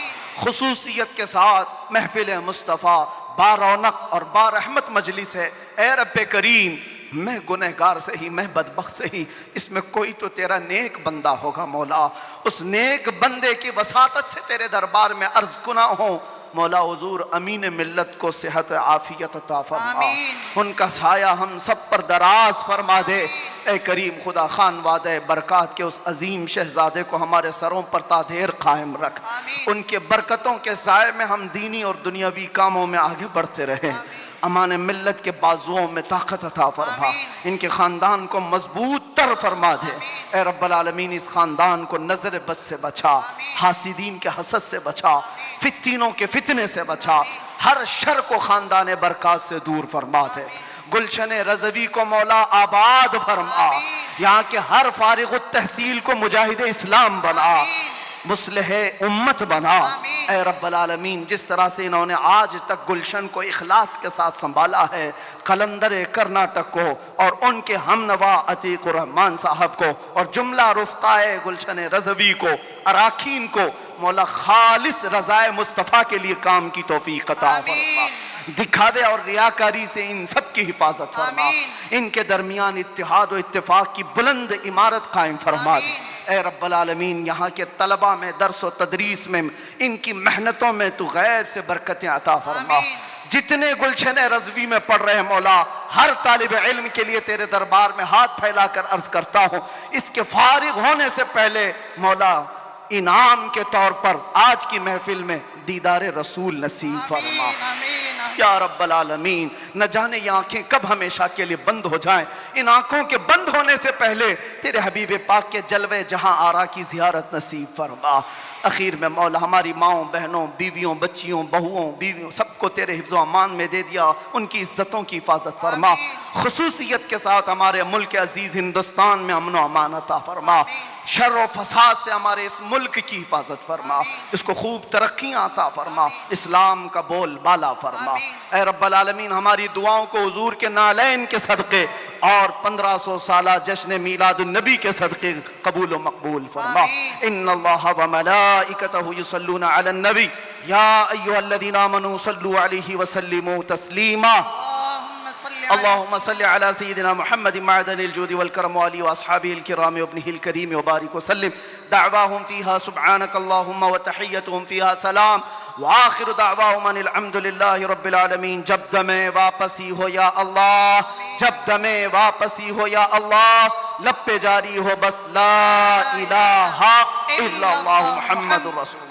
خصوصیت کے ساتھ محفل مصطفیٰ با رونق اور با رحمت مجلس ہے. اے رب کریم میں گنہگار سے ہی، میں بدبخت سے ہی، اس میں کوئی تو تیرا نیک بندہ ہوگا مولا. اس نیک بندے کی وساطت سے تیرے دربار میں عرض کنا ہوں مولا حضور امین ملت کو صحت عافیت عطا فرما. ان کا سایہ ہم سب پر دراز فرما دے. اے کریم خدا خانوادہ برکات کے اس عظیم شہزادے کو ہمارے سروں پر تادیر قائم رکھ. ان کے برکتوں کے سائے میں ہم دینی اور دنیاوی کاموں میں آگے بڑھتے رہیں. امان ملت کے بازوؤں میں طاقت عطا فرما. ان کے خاندان کو مضبوط تر فرما دے. اے رب العالمین اس خاندان کو نظر بد سے بچا، حاسدین کے حسد سے بچا، فتنوں کے فتنے سے بچا، ہر شر کو خاندان برکات سے دور فرما دے. گلشن رضوی کو مولا آباد فرما. یہاں کے ہر فارغ التحصیل کو مجاہد اسلام بنا، مصلح امت بنا. اے رب العالمین جس طرح سے انہوں نے آج تک گلشن کو اخلاص کے ساتھ سنبھالا ہے، قلندر کرناٹک کو اور ان کے ہمنوا عتیق الرحمن صاحب کو اور جملہ رفقائے گلشن رضوی کو، اراکین کو مولا خالص رضائے مصطفیٰ کے لیے کام کی توفیق عطا فرما. دکھاوے اور ریاکاری سے ان سب کی حفاظت فرما. ان کے درمیان اتحاد و اتفاق کی بلند عمارت قائم فرما دے. اے رب العالمین یہاں کے طلباء میں، درس و تدریس میں، ان کی محنتوں میں تو غیب سے برکتیں عطا فرما. جتنے گلشن رضوی میں پڑھ رہے ہیں مولا ہر طالب علم کے لیے تیرے دربار میں ہاتھ پھیلا کر عرض کرتا ہوں اس کے فارغ ہونے سے پہلے مولا انعام کے طور پر آج کی محفل میں دیدار رسول نصیب فرما. یا رب العالمین نہ جانے یہ آنکھیں کب ہمیشہ کے لیے بند ہو جائیں. ان آنکھوں کے بند ہونے سے پہلے تیرے حبیب پاک کے جلوے جہاں آرا کی زیارت نصیب فرما. اخیر میں مولا ہماری ماؤں، بہنوں، بیویوں، بچیوں، بہوؤں، بیویوں سب کو تیرے حفظ و امان میں دے دیا. ان کی عزتوں کی حفاظت فرما. خصوصیت کے ساتھ ہمارے ملک عزیز ہندوستان میں امن و امان عطا فرما. شر و فساد سے ہمارے اس ملک کی حفاظت فرما. اس کو خوب ترقیاں عطا فرما. اسلام کا بول بالا فرما. اے رب العالمین ہماری دعاؤں کو حضور کے نالین کے صدقے اور 1500 سالہ جشن میلاد النبی کے صدقے قبول و مقبول فرما. ان اللہ و ملائکتہ یصلون علی النبی یا ایھا الذین آمنوا صلوا علیہ وسلموا تسلیما. اللهم صل اللهم صل على سيدنا محمد معدن الجود والكرم وآله وأصحابه الكرام وابنه الكريم وبارك وسلم. دعواهم فيها سبحانك اللهم وتحيتهم فيها سلام وآخر دعواهم ان الحمد للہ رب العالمین. جب دمیں واپسی ہو یا اللہ، جب دمیں واپسی ہو یا اللہ، لب پہ جاری ہو بس لا الہ الا اللہ محمد رسول